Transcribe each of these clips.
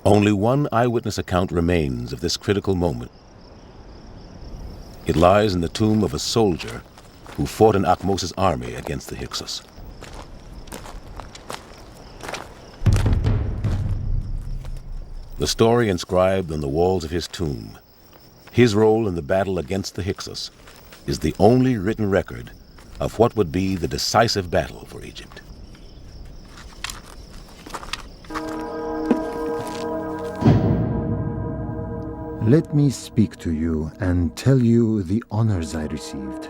Only one eyewitness account remains of this critical moment. It lies in the tomb of a soldier who fought in Ahmose's army against the Hyksos. The story inscribed on the walls of his tomb, his role in the battle against the Hyksos, is the only written record of what would be the decisive battle for Egypt. Let me speak to you and tell you the honors I received,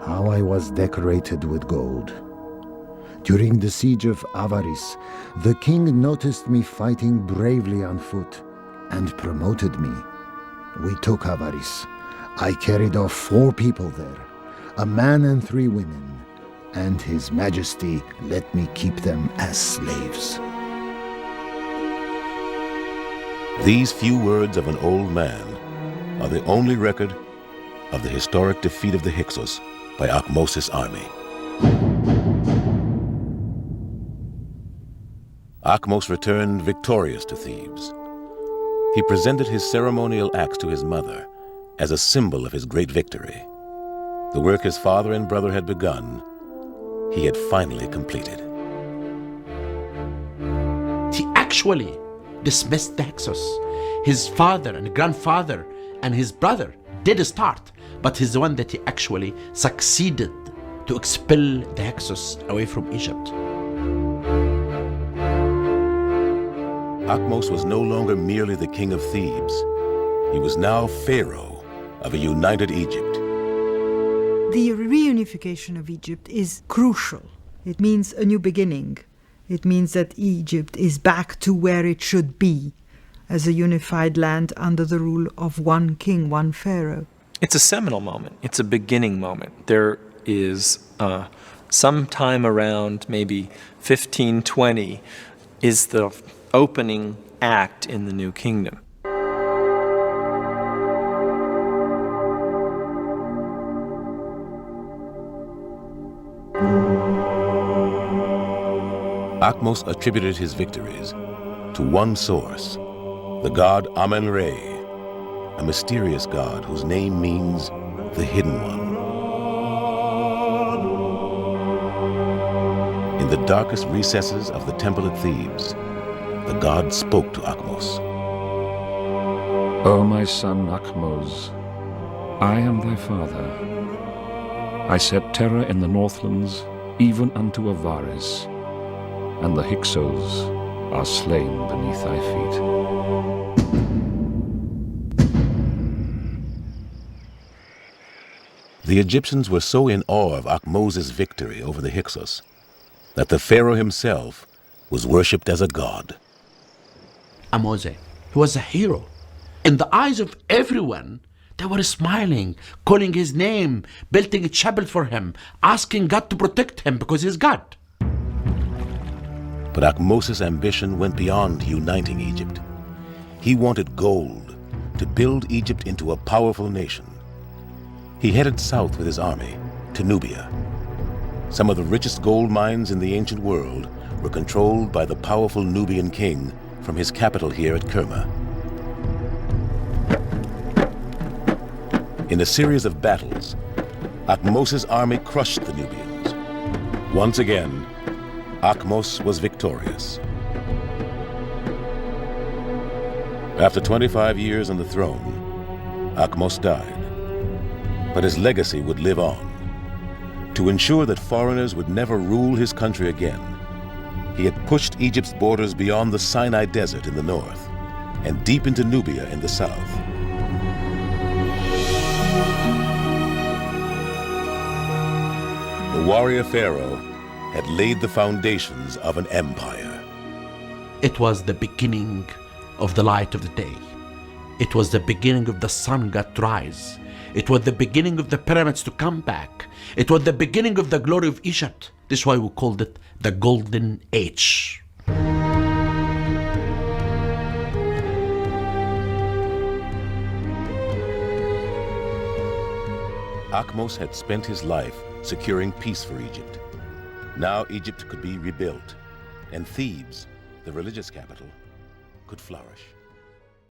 how I was decorated with gold. During the siege of Avaris, the king noticed me fighting bravely on foot and promoted me. We took Avaris. I carried off 4 people there, a man and 3 women, and His Majesty let me keep them as slaves. These few words of an old man are the only record of the historic defeat of the Hyksos by Ahmose's army. Ahmose returned victorious to Thebes. He presented his ceremonial axe to his mother as a symbol of his great victory. The work his father and brother had begun, he had finally completed. He actually dismissed the Hyksos. His father and grandfather and his brother did start, but he's the one that he actually succeeded to expel the Hyksos away from Egypt. Ahmose was no longer merely the king of Thebes. He was now Pharaoh of a united Egypt. The reunification of Egypt is crucial. It means a new beginning. It means that Egypt is back to where it should be, as a unified land under the rule of one king, one pharaoh. It's a seminal moment. It's a beginning moment. There is sometime around maybe 1520 is the opening act in the new kingdom. Ahmose attributed his victories to one source, the god Amun-Ra, a mysterious god whose name means the Hidden One. In the darkest recesses of the temple at Thebes, the god spoke to Ahmose. O my son Ahmose, I am thy father. I set terror in the northlands, even unto Avaris, and the Hyksos are slain beneath thy feet. The Egyptians were so in awe of Ahmose's victory over the Hyksos that the pharaoh himself was worshipped as a god. Ahmose, he was a hero. In the eyes of everyone, they were smiling, calling his name, building a chapel for him, asking God to protect him because he's God. But Ahmose's ambition went beyond uniting Egypt. He wanted gold to build Egypt into a powerful nation. He headed south with his army to Nubia. Some of the richest gold mines in the ancient world were controlled by the powerful Nubian king from his capital here at Kerma. In a series of battles, Ahmose's army crushed the Nubians. Once again, Ahmose was victorious. After 25 years on the throne, Ahmose died, but his legacy would live on. To ensure that foreigners would never rule his country again, he had pushed Egypt's borders beyond the Sinai Desert in the north and deep into Nubia in the south. The warrior pharaoh had laid the foundations of an empire. It was the beginning of the light of the day. It was the beginning of the sun got to rise. It was the beginning of the pyramids to come back. It was the beginning of the glory of Egypt. This is why we called it the Golden Age. Ahmose had spent his life securing peace for Egypt. Now Egypt could be rebuilt, and Thebes, the religious capital, could could flourish.